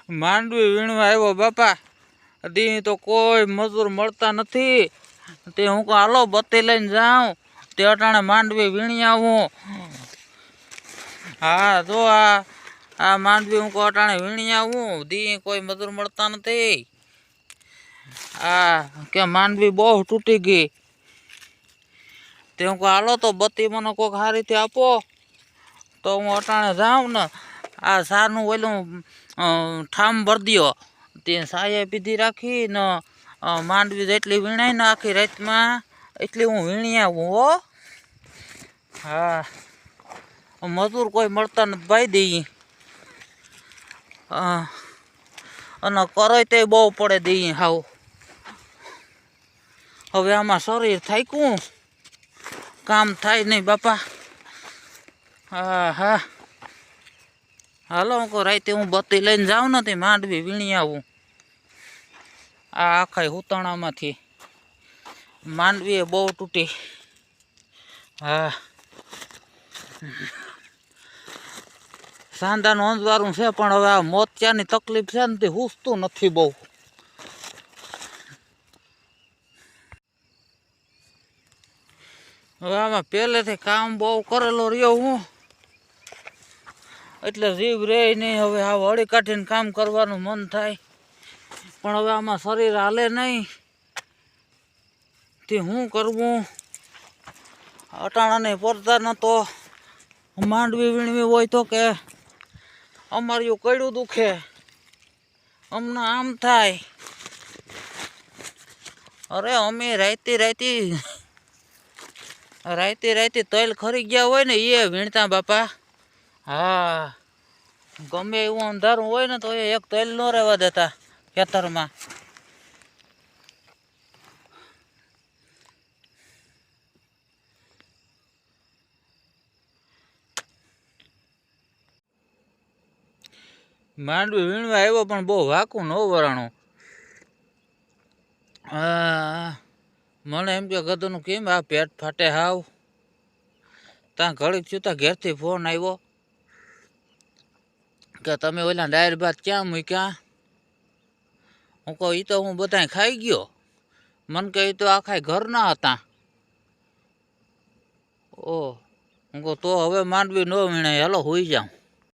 માંડવી વીણવા આવ્યો બાપા. દી તો કોઈ મજૂર મળતા નથી. તે હું કહું હાલો બત્તી લઈને જાઉં તે અટાણે માંડવી વીણી આવું. હા જો આ માંડવી હું કહું અટાણે વીણી આવું. દી કોઈ મજૂર મળતા નથી. હા કે માંડવી બહુ તૂટી ગઈ. તે હું કહું હાલો તો બત્તી મને કોઈક સારી રીતે આપો તો હું અટાણે જાઉં ને. આ સારનું ઓલું ઠામ ભરી દો તે સાયે પીધી રાખી ને માંડવી જેટલી વીણાય ને આખી રાતમાં એટલી હું વીણી આવું હો. હા મજૂર કોઈ મળતા નથી ભાઈ દઈએ. અને કરોય તે બહુ પડે દઈએ હાવ. હવે આમાં શરીર થાક્યું કામ થાય નહીં બાપા. હા હા હાલો હું કહું રાતે હું બત્તી લઈને જાઉં ને તે માંડવી વીણી આવું. આ આખા હુતાણામાંથી માંડવી બહુ તૂટી. હા સાંધાનું અંજવારું છે પણ હવે આ મોતિયાની તકલીફ છે ને તે હુસતું નથી બહુ. હવે આમાં પહેલેથી કામ બહુ કરેલો રહ્યો હું એટલે જીવ રહે નહીં. હવે આ વળી કાઢીને કામ કરવાનું મન થાય પણ હવે આમાં શરીર હાલે નહીં તે શું કરવું. અટાણાને પડતા નતો માંડવી વીણવી હોય તો કે અમારું કડ્યું દુખે અમને આમ થાય. અરે અમે રાતે તલ ખરી ગયા હોય ને એ વીણતા બાપા. હા ગમે એવું અંધારું હોય ને તો એ એક તલ ન રહેવા દેતા ખેતરમાં. માંડવી વીણવા આવ્યો પણ બહુ વાકું ન વરાણું. મને એમ કે ગધનું કેમ આ પેટ ફાટે હાવ. ત્યાં ઘડીક છું ત્યાં ઘેરથી ફોન આવ્યો કે તમે ઓલા ડાયર ભાત ક્યાં મૂક્યા. હું કહું એ તો હું બધાય ખાઈ ગયો. મને કહે તો આખા ઘરના હતા. ઓ હું કહું તો હવે માંડવી ન વીણાય હાલો હોઈ જાઉં.